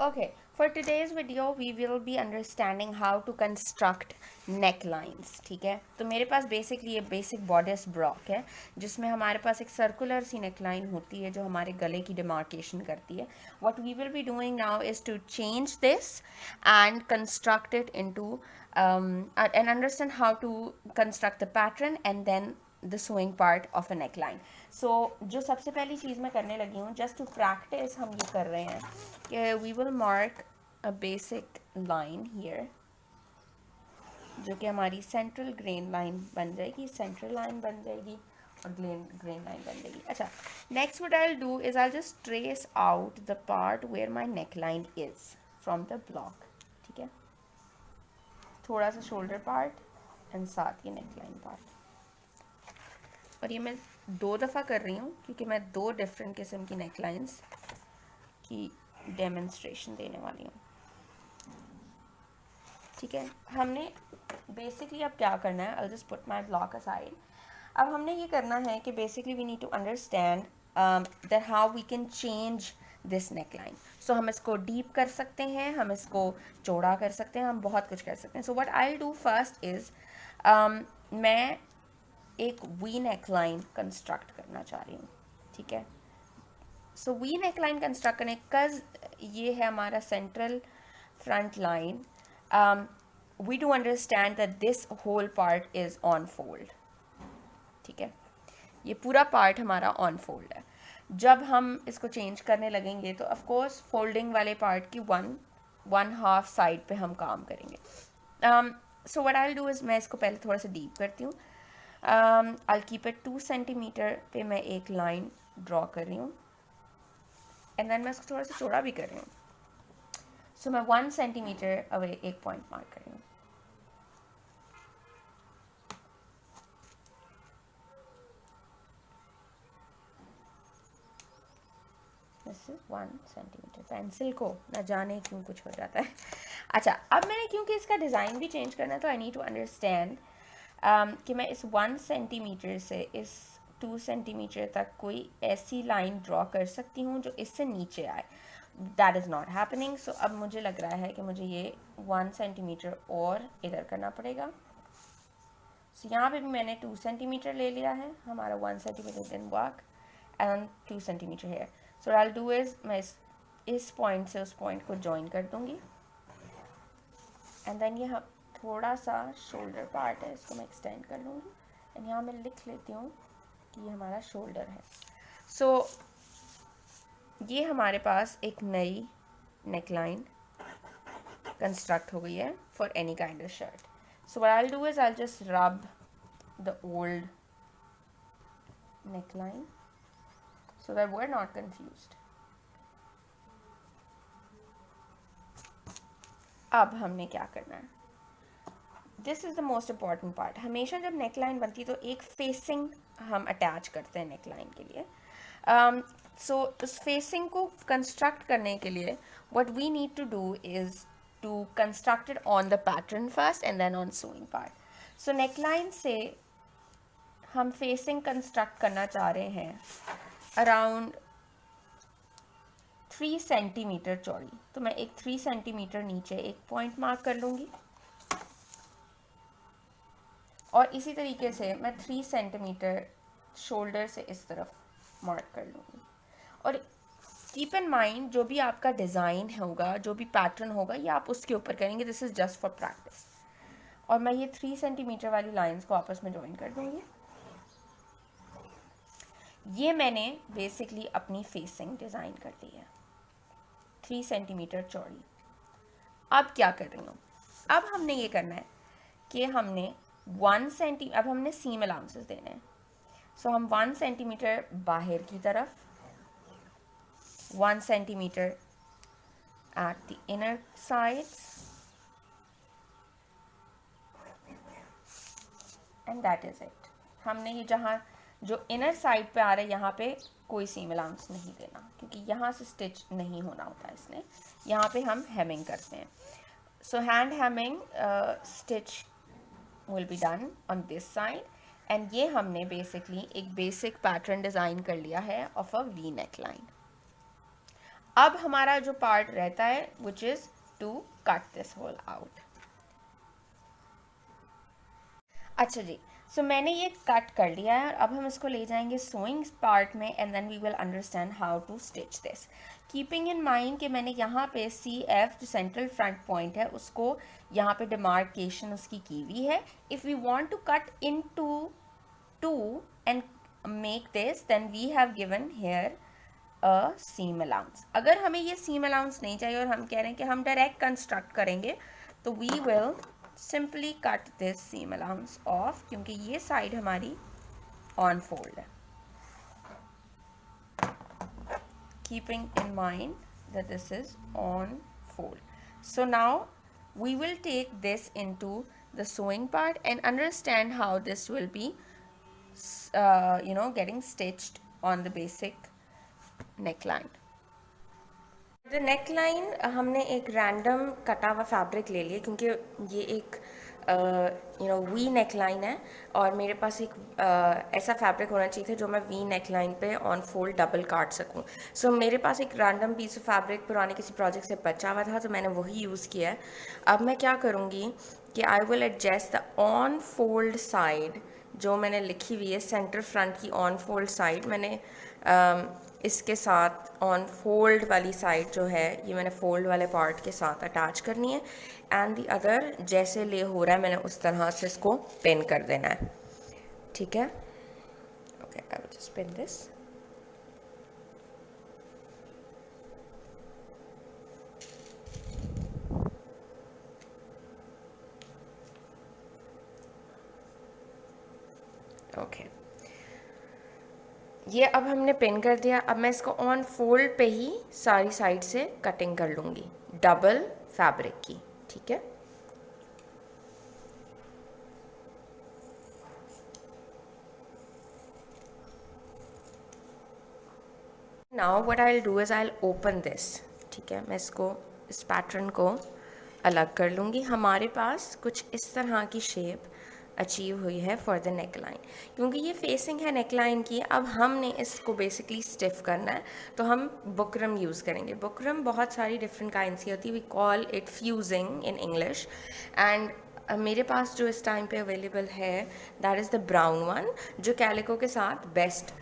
Okay, for today's video we will be understanding how to construct necklines. ठीक है, तो मेरे पास बेसिकली ये बेसिक बॉडिस ब्लॉक है जिसमें हमारे पास एक सर्कुलर सी नेकलाइन होती है जो हमारे गले की डिमार्केशन करती है. What we will be doing now is to change this and construct it into and understand how to construct the pattern and then the sewing part of a neckline. So जो सबसे पहली चीज़ मैं करने लगी हूँ, just to practice हम ये कर रहे हैं कि we will mark a basic line here जो कि हमारी सेंट्रल ग्रेन लाइन बन जाएगी, सेंट्रल लाइन बन जाएगी और ग्रेन लाइन बन जाएगी. अच्छा, next what I will do is I just trace out the part where my neck line is from the block. ठीक है, थोड़ा सा शोल्डर पार्ट एंड साथ ही नेक लाइन पार्ट. और ये मैं 2 दफ़ा कर रही हूँ क्योंकि मैं 2 डिफरेंट किस्म की नेकलाइंस की डेमोन्स्ट्रेशन देने वाली हूँ. ठीक है, हमने बेसिकली अब क्या करना है, I just put my block aside. अब हमने ये करना है कि basically we need to understand that how we can change this neckline. So हम इसको डीप कर सकते हैं, हम इसको चौड़ा कर सकते हैं, हम बहुत कुछ कर सकते हैं. सो what I do first is मैं एक वी नेकलाइन कंस्ट्रक्ट करना चाह रही हूँ. ठीक है, सो वी नेकलाइन कंस्ट्रक्ट करने कज ये है हमारा central front line. We do understand that this whole part is on fold. ठीक है, ये पूरा पार्ट हमारा ऑन फोल्ड है. जब हम इसको चेंज करने लगेंगे तो ऑफ कोर्स फोल्डिंग वाले पार्ट की वन हाफ साइड पे हम काम करेंगे. सो what I will do is मैं इसको पहले थोड़ा सा डीप करती हूँ. I will keep it 2 centimetre पे मैं एक लाइन ड्रॉ कर रही हूँ एंड देन मैं इसको थोड़ा सा चौड़ा भी कर रही हूँ. सो मैं 1 सेंटीमीटर अवे एक पॉइंट मार्क कर रही हूँ. This is 1 centimetre. पेंसिल को ना जाने क्यों कुछ हो जाता है. अच्छा, अब मैंने क्योंकि इसका डिज़ाइन भी चेंज करना है तो आई नीड टू अंडरस्टैंड कि मैं इस 1 सेंटीमीटर से इस 2 सेंटीमीटर तक कोई ऐसी लाइन ड्रॉ कर सकती हूँ जो इससे नीचे आए. That is not happening. So अब मुझे लग रहा है कि मुझे ये 1 सेंटीमीटर और इधर करना पड़ेगा. सो यहाँ पे भी मैंने 2 सेंटीमीटर ले लिया है. हमारा 1 centimetre didn't work and 2 centimetre here. So I will do is मैं इस पॉइंट से उस पॉइंट को जॉइन कर दूँगी एंड देन ये थोड़ा सा शोल्डर पार्ट है, इसको मैं एक्सटेंड कर लूँगी एंड यहाँ मैं लिख लेती हूँ कि ये हमारा शोल्डर है. सो ये हमारे पास एक नई नेकलाइन कंस्ट्रक्ट हो गई है for any kind of shirt. So what I will do is I will just रब the old neckline so that we're not confused. अब हमने क्या करना है, this is the most important part. हमेशा जब नेकलाइन बनती है तो एक फेसिंग हम अटैच करते हैं नेकलाइन के लिए. सो उस फेसिंग को कंस्ट्रक्ट करने के लिए what we need to do is to construct it on the pattern first and then on sewing part. So neckline से हम फेसिंग कंस्ट्रक्ट करना चाह रहे हैं अराउंड 3 सेंटीमीटर चौड़ी. तो मैं एक 3 सेंटीमीटर नीचे एक पॉइंट मार्क कर लूँगी और इसी तरीके से मैं 3 सेंटीमीटर शोल्डर से इस तरफ मार्क कर लूँगी. और कीप इन माइंड जो भी आपका डिज़ाइन होगा, जो भी पैटर्न होगा, ये आप उसके ऊपर करेंगे. This is just for practice. और मैं ये 3 सेंटीमीटर वाली लाइंस को आपस में ज्वाइन कर दूँगी. ये मैंने बेसिकली अपनी फेसिंग डिज़ाइन कर ली है 3 सेंटीमीटर चौड़ी. अब क्या कर रही हूँ, अब हमने ये करना है कि हमने 1 सेंटीमीटर, अब हमने सीम अलाउंसेस देने हैं. सो हम 1 सेंटीमीटर बाहर की तरफ, 1 centimetre at the inner sides and that is it. हमने ये जहाँ जो इनर साइड पे आ रहा है यहाँ पे कोई सीम अलाउंस नहीं देना क्योंकि यहाँ से स्टिच नहीं होना होता है इसने. यहाँ पे हम हेमिंग करते हैं. So hand hemming stitch will be done on this side and ये हमने बेसिकली एक बेसिक पैटर्न डिज़ाइन कर लिया है of a V neck line. अब हमारा जो पार्ट रहता है which is to cut this hole out. अच्छा जी, सो मैंने ये कट कर लिया है और अब हम इसको ले जाएंगे सोइंग पार्ट में and then we will understand how to stitch this, keeping in mind कि मैंने यहाँ पे सी एफ जो सेंट्रल फ्रंट पॉइंट है उसको यहाँ पे डिमार्केशन उसकी की हुई है। If we want to cut in to and make this then we have given here a seam allowance. अगर हमें ये सीम अलाउंस नहीं चाहिए और हम कह रहे हैं कि हम डायरेक्ट कंस्ट्रक्ट करेंगे तो we will simply cut this seam allowance off, क्योंकि ये साइड हमारी ऑन फोल्ड है। Keeping in mind that this is on fold. So now we will take this into the sewing part and understand how this will be getting stitched on the basic neckline. The neckline हमने एक random कटा हुआ fabric ले लिया क्योंकि ये एक we neckline है और मेरे पास एक ऐसा फैब्रिक होना चाहिए था जो मैं वी नेकलाइन पे ऑन फोल्ड डबल काट सकूं। सो मेरे पास एक रैंडम पीस ऑफ फैब्रिक पुराने किसी प्रोजेक्ट से बचा हुआ था तो मैंने वही यूज़ किया है। अब मैं क्या करूँगी कि I will adjust the on fold side जो मैंने लिखी हुई है सेंटर फ्रंट की ऑन फोल्ड साइड, मैंने इसके साथ ऑन फोल्ड वाली साइड जो है ये मैंने फोल्ड वाले पार्ट के साथ अटैच करनी है एंड दी अदर जैसे ले हो रहा है मैंने उस तरह से इसको पिन कर देना है। ठीक है, okay, I will just pin this. Okay, ये अब हमने पिन कर दिया। अब मैं इसको ऑन फोल्ड पे ही सारी साइड से कटिंग कर लूँगी डबल फैब्रिक की। ठीक है, now what I will do is I will open this. ठीक है, मैं इसको इस पैटर्न को अलग कर लूँगी। हमारे पास कुछ इस तरह की शेप अचीव हुई है फॉर द नेक लाइन। क्योंकि ये फेसिंग है नेक लाइन की, अब हमने इसको बेसिकली स्टिफ करना है तो हम बुकरम यूज़ करेंगे। बुकरम बहुत सारी डिफरेंट काइंड्स की होती है, we call it fusing in English and मेरे पास जो इस टाइम पे अवेलेबल है that is the brown one जो कैलिको के साथ बेस्ट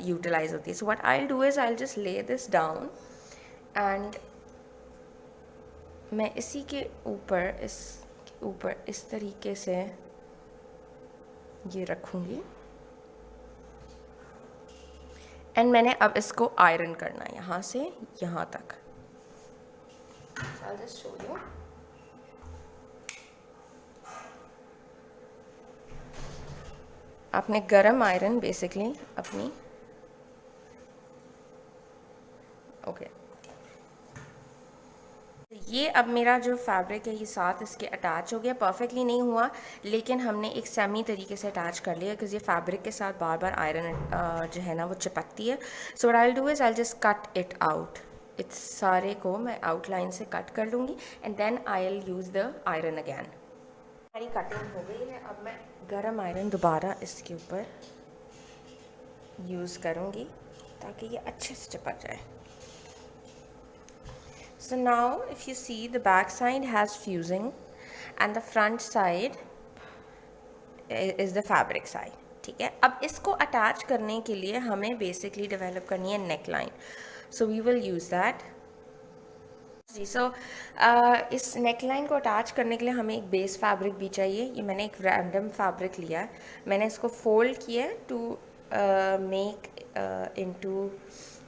यूटिलाइज होती है। So what I will do is I will just lay this down and मैं इसी के ऊपर इस तरीके से ये रखूँगी एंड मैंने अब इसको आयरन करना है यहाँ से यहाँ तक। I'll just show you. आपने गरम आयरन बेसिकली अपनी ओके ये अब मेरा जो फैब्रिक है ये साथ इसके अटैच हो गया। परफेक्टली नहीं हुआ लेकिन हमने एक सेमी तरीके से अटैच कर लिया क्योंकि ये फैब्रिक के साथ बार बार आयरन जो है ना वो चिपकती है। So what I will do is I will just cut it out. इस सारे को मैं आउटलाइन से कट कर लूँगी and then I will use the iron again. हमारी कटिंग हो गई है, अब मैं गरम आयरन दोबारा इसके ऊपर यूज़ करूँगी ताकि ये अच्छे से चिपक जाए। So now if you see the back side has fusing and the front side is the fabric side. ठीक है, अब इसको अटैच करने के लिए हमें बेसिकली डेवलप करनी है neck line. So we will use that G. So इस नेक लाइन को अटैच करने के लिए हमें एक बेस फैब्रिक भी चाहिए। ये मैंने एक रैंडम फैब्रिक लिया है, मैंने इसको फोल्ड किया है टू मेक इनटू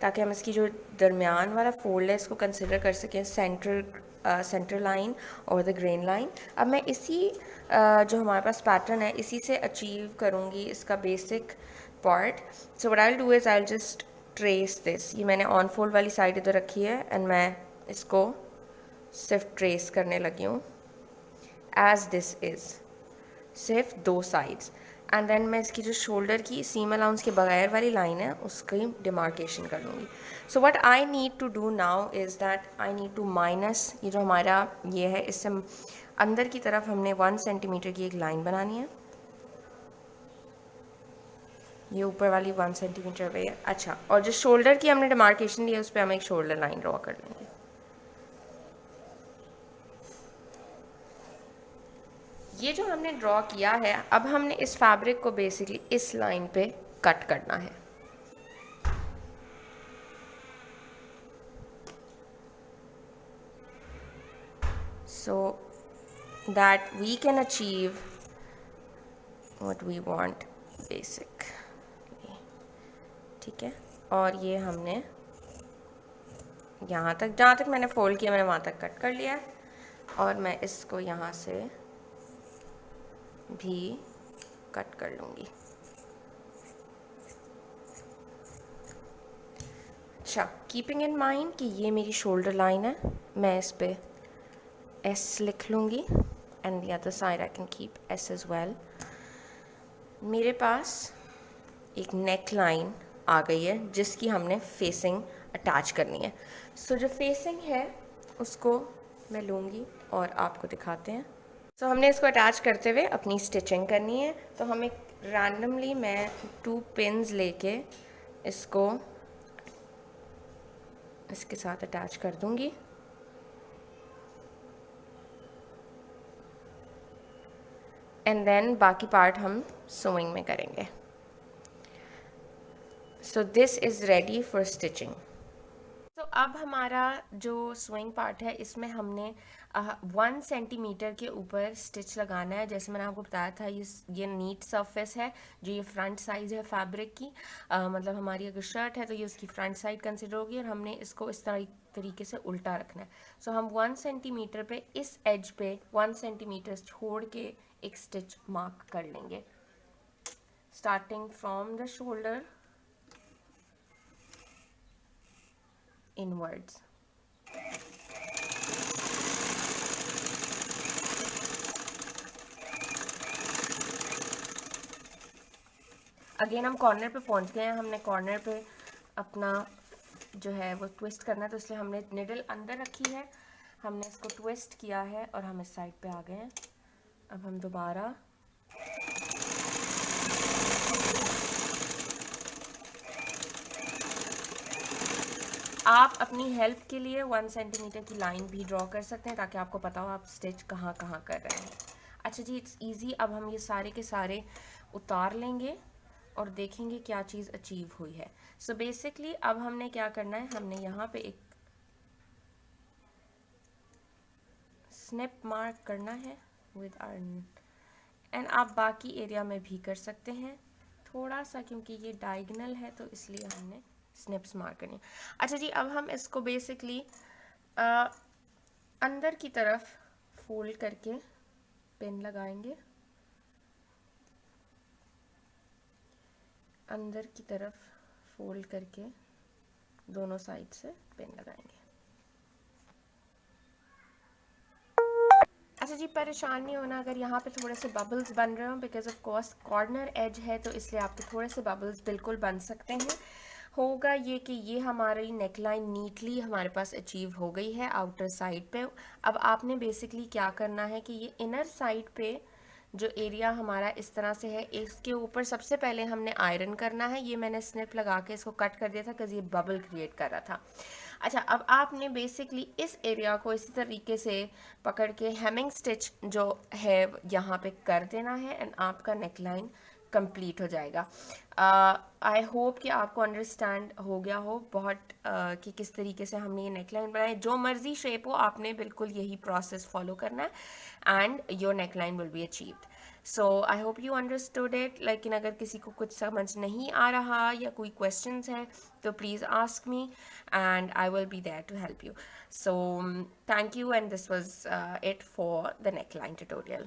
ताकि हम इसकी जो दरमियान वाला फोल्ड है इसको कंसिडर कर सकें सेंटर लाइन और द ग्रेन लाइन। अब मैं इसी जो हमारे पास पैटर्न है इसी से अचीव करूँगी इसका basic part. So what I will do is I will just trace this. ये मैंने ऑन फोल्ड वाली साइड इधर रखी है एंड मैं इसको सिर्फ ट्रेस करने लगी हूँ एज दिस इज़, सिर्फ दो साइड्स एंड देन मैं इसकी जो शोल्डर की सीम अलाउंस के बगैर वाली लाइन है उसकी डिमार्केशन कर लूँगी। So what I need to do now is that I need to minus ये जो हमारा ये है इससे अंदर की तरफ हमने 1 सेंटीमीटर की एक लाइन बनानी है ये ऊपर वाली 1 सेंटीमीटर पे है। अच्छा, और जो शोल्डर की हमने डिमार्केशन दी है उस पर हम एक शोल्डर लाइन ड्रॉ कर लेंगे। ये जो हमने ड्रॉ किया है, अब हमने इस फैब्रिक को बेसिकली इस लाइन पे कट करना है। So that we can achieve what we want basic, ठीक है। और ये हमने यहाँ तक, जहाँ तक मैंने फोल्ड किया मैंने वहाँ तक कट कर लिया है, और मैं इसको यहाँ से भी कट कर लूँगी। अच्छा, कीपिंग इन माइंड कि ये मेरी शोल्डर लाइन है, मैं इस पे एस लिख लूँगी and the other side I can keep S as well. मेरे पास एक नेक लाइन आ गई है जिसकी हमने फेसिंग अटैच करनी है। सो जो फेसिंग है उसको मैं लूँगी और आपको दिखाते हैं। सो हमने इसको अटैच करते हुए अपनी स्टिचिंग करनी है। तो हम एक रैंडमली मैं 2 पिन्स लेके इसको इसके साथ अटैच कर दूँगी। एंड देन बाकी पार्ट हम सोइंग में करेंगे। So this is ready for stitching. तो अब हमारा जो स्विंग पार्ट है इसमें हमने 1 सेंटीमीटर के ऊपर स्टिच लगाना है। जैसे मैंने आपको बताया था, ये नीट सरफेस है, जो ये फ्रंट साइज है फैब्रिक की, मतलब हमारी अगर शर्ट है तो ये उसकी फ्रंट साइड कंसिडर होगी, और हमने इसको इस तरीके से उल्टा रखना है। सो हम 1 सेंटीमीटर पे इस एज पे 1 सेंटीमीटर छोड़ के एक स्टिच मार्क कर लेंगे, starting from the shoulder inwards. Again हम कॉर्नर पे पहुंच गए हैं। हमने कॉर्नर पे अपना जो है वो ट्विस्ट करना है, तो इसलिए हमने निडल अंदर रखी है, हमने इसको ट्विस्ट किया है और हम इस साइड पे आ गए हैं। अब हम दोबारा आप अपनी हेल्प के लिए 1 सेंटीमीटर की लाइन भी ड्रॉ कर सकते हैं ताकि आपको पता हो आप स्टिच कहाँ कहाँ कर रहे हैं। अच्छा जी, इट्स इजी। अब हम ये सारे के सारे उतार लेंगे और देखेंगे क्या चीज़ अचीव हुई है। सो बेसिकली अब हमने क्या करना है, हमने यहाँ पे एक स्निप मार्क करना है विद एंड आप बाकी एरिया में भी कर सकते हैं थोड़ा सा, क्योंकि ये डायगोनल है तो इसलिए हमने स्निप्स मार्क करनी। अच्छा जी, अब हम इसको बेसिकली अंदर की तरफ फोल्ड करके पिन लगाएंगे, अंदर की तरफ फोल्ड करके दोनों साइड से पिन लगाएंगे। अच्छा जी, परेशान नहीं होना अगर यहाँ पे थोड़े से बबल्स बन रहे हो, because of course corner edge है तो इसलिए आपके थोड़े से बबल्स बिल्कुल बन सकते हैं। होगा ये कि ये हमारी नेकलाइन नीटली हमारे पास अचीव हो गई है आउटर साइड पे। अब आपने बेसिकली क्या करना है कि ये इनर साइड पे जो एरिया हमारा इस तरह से है, इसके ऊपर सबसे पहले हमने आयरन करना है। ये मैंने स्निप लगा के इसको कट कर दिया था बिकॉज ये बबल क्रिएट कर रहा था। अच्छा, अब आपने बेसिकली इस एरिया को इसी तरीके से पकड़ के हेमिंग स्टिच जो है यहाँ पे कर देना है एंड आपका नेकलाइन कंप्लीट हो जाएगा। आई होप कि आपको अंडरस्टैंड हो गया हो बहुत कि किस तरीके से हमने ये नेकलाइन बनाई। जो मर्जी शेप हो आपने बिल्कुल यही प्रोसेस फॉलो करना है and your neckline will be achieved. So I hope you understood it. लेकिन अगर किसी को कुछ समझ नहीं आ रहा या कोई क्वेश्चंस हैं तो please ask me and I will be there to help you. So thank you, and this was it for the neckline tutorial.